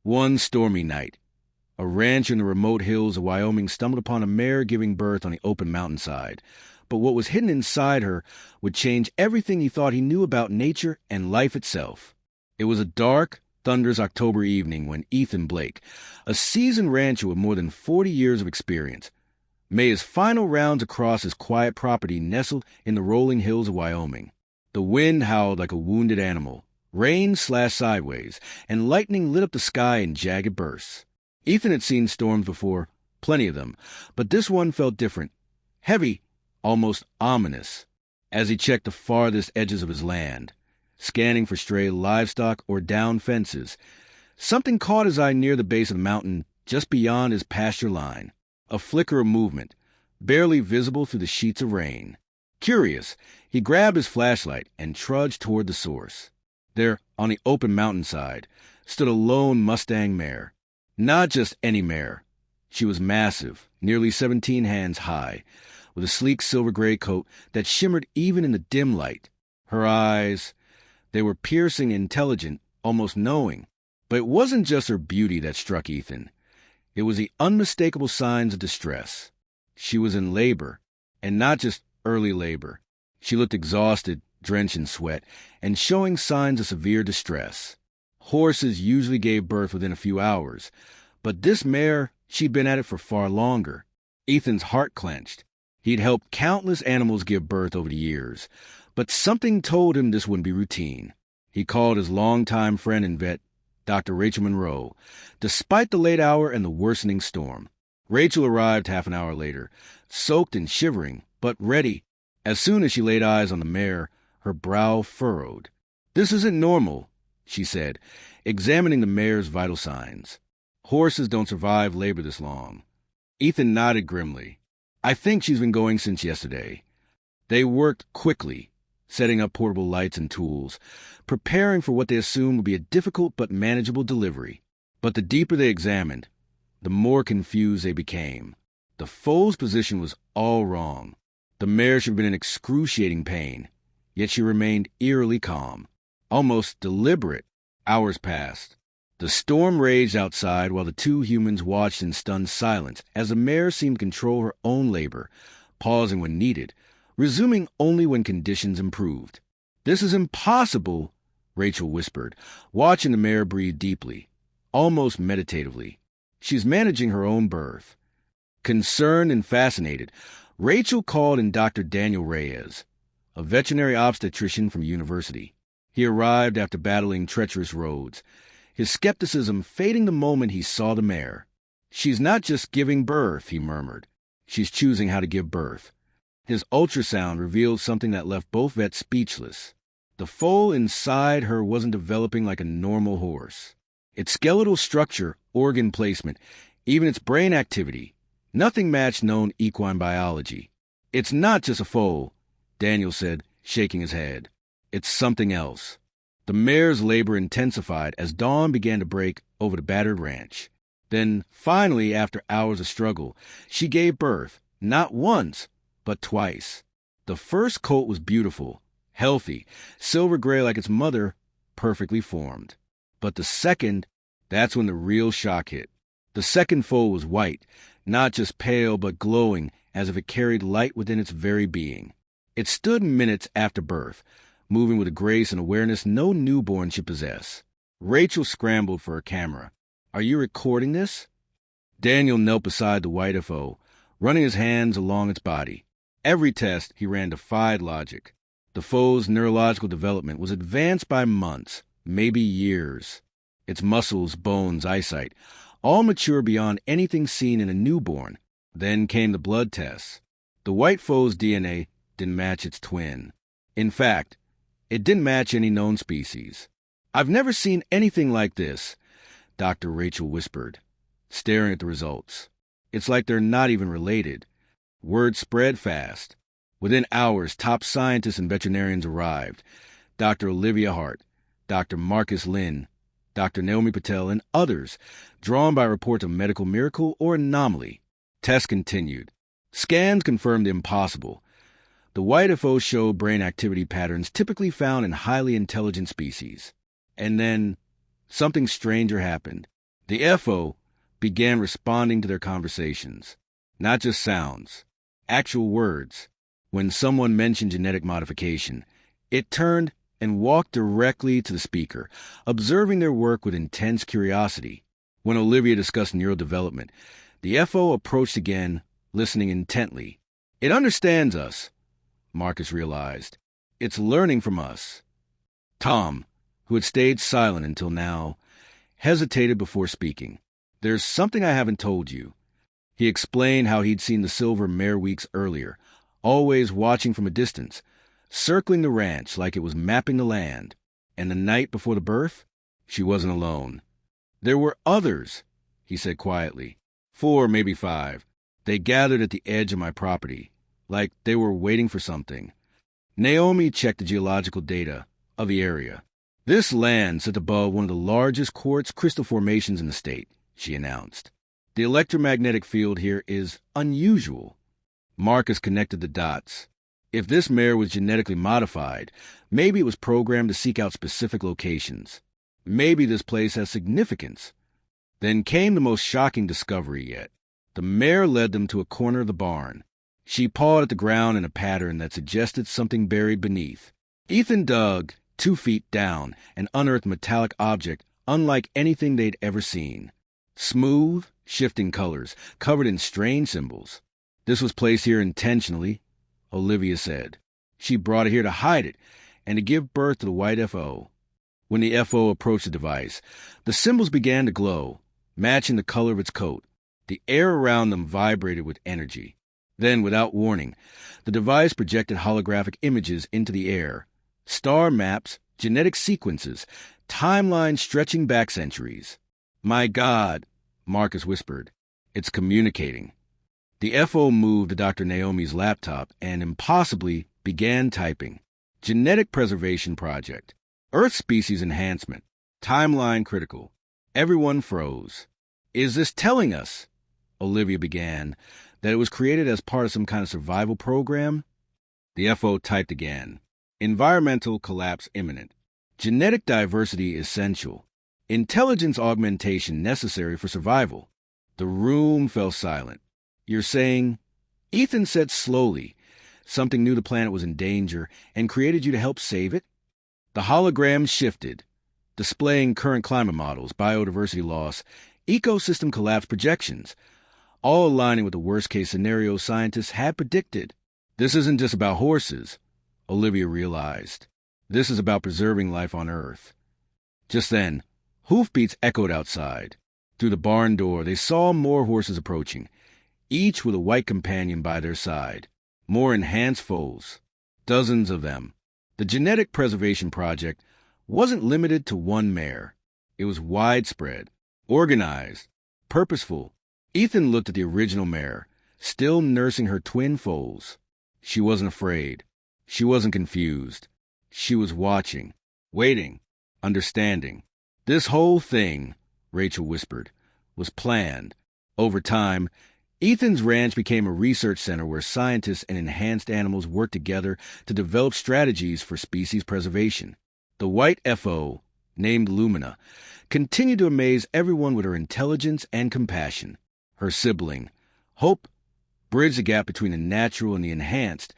One stormy night, a rancher in the remote hills of Wyoming stumbled upon a mare giving birth on the open mountainside. But what was hidden inside her would change everything he thought he knew about nature and life itself. It was a dark, thunderous October evening when Ethan Blake, a seasoned rancher with more than 40 years of experience, made his final rounds across his quiet property nestled in the rolling hills of Wyoming. The wind howled like a wounded animal, rain slashed sideways, and lightning lit up the sky in jagged bursts. Ethan had seen storms before, plenty of them, but this one felt different, heavy, almost ominous, as he checked the farthest edges of his land, scanning for stray livestock or downed fences. Something caught his eye near the base of the mountain just beyond his pasture line, a flicker of movement, barely visible through the sheets of rain. Curious, he grabbed his flashlight and trudged toward the source. There, on the open mountainside, stood a lone Mustang Mare. Not just any mare. She was massive, nearly 17 hands high, with a sleek silver-gray coat that shimmered even in the dim light. Her eyes, they were piercing, intelligent, almost knowing. But it wasn't just her beauty that struck Ethan. It was the unmistakable signs of distress. She was in labor, and not just early labor. She looked exhausted, drenched in sweat, and showing signs of severe distress. Horses usually gave birth within a few hours, but this mare, she'd been at it for far longer. Ethan's heart clenched. He'd helped countless animals give birth over the years, but something told him this wouldn't be routine. He called his longtime friend and vet, Dr. Rachel Monroe, despite the late hour and the worsening storm. Rachel arrived half an hour later, soaked and shivering, but ready. As soon as she laid eyes on the mare, her brow furrowed. "This isn't normal," she said, examining the mare's vital signs. "Horses don't survive labor this long." Ethan nodded grimly. "I think she's been going since yesterday." They worked quickly, setting up portable lights and tools, preparing for what they assumed would be a difficult but manageable delivery. But the deeper they examined, the more confused they became. The foal's position was all wrong. The mare should have been in excruciating pain, yet she remained eerily calm, almost deliberate. Hours passed. The storm raged outside while the two humans watched in stunned silence as the mare seemed to control her own labor, pausing when needed, resuming only when conditions improved. "This is impossible," Rachel whispered, watching the mare breathe deeply, almost meditatively. "She's managing her own birth." Concerned and fascinated, Rachel called in Dr. Daniel Reyes, a veterinary obstetrician from university. He arrived after battling treacherous roads, his skepticism fading the moment he saw the mare. "She's not just giving birth," he murmured. "She's choosing how to give birth." His ultrasound revealed something that left both vets speechless. The foal inside her wasn't developing like a normal horse. Its skeletal structure, organ placement, even its brain activity, nothing matched known equine biology. "It's not just a foal," Daniel said, shaking his head. "It's something else." The mare's labor intensified as dawn began to break over the battered ranch. Then, finally, after hours of struggle, she gave birth, not once, but twice. The first colt was beautiful, healthy, silver-gray like its mother, perfectly formed. But the second, that's when the real shock hit. The second foal was white, not just pale but glowing as if it carried light within its very being. It stood minutes after birth, moving with a grace and awareness no newborn should possess. Rachel scrambled for her camera. "Are you recording this?" Daniel knelt beside the white FO, running his hands along its body. Every test he ran defied logic. The foal's neurological development was advanced by months, maybe years. Its muscles, bones, eyesight, all mature beyond anything seen in a newborn. Then came the blood tests. The white foal's DNA didn't match its twin. In fact, it didn't match any known species. "I've never seen anything like this," Dr. Rachel whispered, staring at the results. "It's like they're not even related." Word spread fast. Within hours, top scientists and veterinarians arrived. Dr. Olivia Hart, Dr. Marcus Lynn, Dr. Naomi Patel, and others, drawn by reports of medical miracle or anomaly. Tests continued. Scans confirmed the impossible. The white FO showed brain activity patterns typically found in highly intelligent species. And then, something stranger happened. The FO began responding to their conversations. Not just sounds, actual words. When someone mentioned genetic modification, it turned and walked directly to the speaker, observing their work with intense curiosity. When Olivia discussed neurodevelopment, the FO approached again, listening intently. It understands us, Marcus realized. It's learning from us. Tom, who had stayed silent until now, hesitated before speaking. There's something I haven't told you. He explained how he'd seen the silver mare weeks earlier, always watching from a distance, circling the ranch like it was mapping the land. And the night before the birth, she wasn't alone. There were others, he said quietly. 4, maybe 5. They gathered at the edge of my property, like they were waiting for something. Naomi checked the geological data of the area. This land sits above one of the largest quartz crystal formations in the state, she announced. The electromagnetic field here is unusual. Marcus connected the dots. If this mare was genetically modified, maybe it was programmed to seek out specific locations. Maybe this place has significance. Then came the most shocking discovery yet. The mare led them to a corner of the barn. She pawed at the ground in a pattern that suggested something buried beneath. Ethan dug 2 feet down and unearthed a metallic object unlike anything they'd ever seen. Smooth, shifting colors, covered in strange symbols. This was placed here intentionally, Olivia said. She brought it here to hide it and to give birth to the white FO. When the FO approached the device, the symbols began to glow, matching the color of its coat. The air around them vibrated with energy. Then, without warning, the device projected holographic images into the air. Star maps, genetic sequences, timelines stretching back centuries. My God, Marcus whispered. It's communicating. The FO moved to Dr. Naomi's laptop and impossibly began typing. Genetic Preservation Project. Earth Species Enhancement. Timeline critical. Everyone froze. Is this telling us, Olivia began, that it was created as part of some kind of survival program? The FO typed again. Environmental collapse imminent. Genetic diversity essential. Intelligence augmentation necessary for survival. The room fell silent. You're saying? Ethan said slowly. Something knew the planet was in danger and created you to help save it? The hologram shifted, displaying current climate models, biodiversity loss, ecosystem collapse projections, all aligning with the worst-case scenario scientists had predicted. This isn't just about horses, Olivia realized. This is about preserving life on Earth. Just then, hoofbeats echoed outside. Through the barn door, they saw more horses approaching, each with a white companion by their side. More enhanced foals. Dozens of them. The Genetic Preservation Project wasn't limited to one mare. It was widespread, organized, purposeful. Ethan looked at the original mare, still nursing her twin foals. She wasn't afraid. She wasn't confused. She was watching, waiting, understanding. This whole thing, Rachel whispered, was planned. Over time, Ethan's ranch became a research center where scientists and enhanced animals worked together to develop strategies for species preservation. The white FO, named Lumina, continued to amaze everyone with her intelligence and compassion. Her sibling, Hope, bridged the gap between the natural and the enhanced,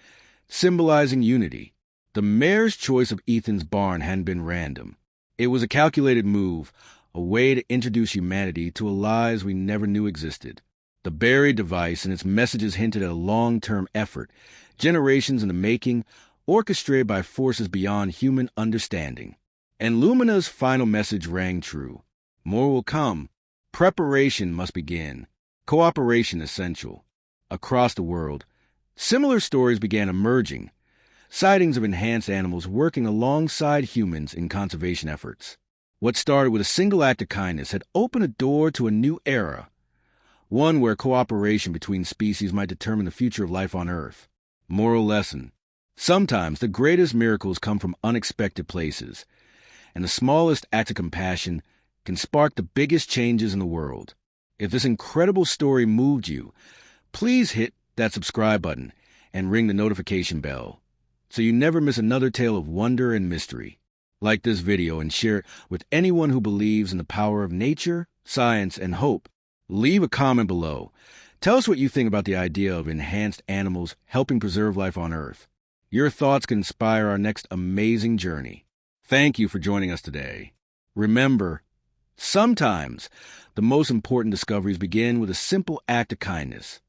symbolizing unity. The mare's choice of Ethan's barn hadn't been random. It was a calculated move, a way to introduce humanity to a lives we never knew existed. The buried device and its messages hinted at a long-term effort, generations in the making, orchestrated by forces beyond human understanding. And Lumina's final message rang true. More will come. Preparation must begin. Cooperation essential. Across the world, similar stories began emerging, sightings of enhanced animals working alongside humans in conservation efforts. What started with a single act of kindness had opened a door to a new era, one where cooperation between species might determine the future of life on Earth. Moral lesson. Sometimes the greatest miracles come from unexpected places, and the smallest act of compassion can spark the biggest changes in the world. If this incredible story moved you, please hit that subscribe button and ring the notification bell so you never miss another tale of wonder and mystery. Like this video and share it with anyone who believes in the power of nature, science, and hope. Leave a comment below. Tell us what you think about the idea of enhanced animals helping preserve life on Earth. Your thoughts can inspire our next amazing journey. Thank you for joining us today. Remember, sometimes the most important discoveries begin with a simple act of kindness.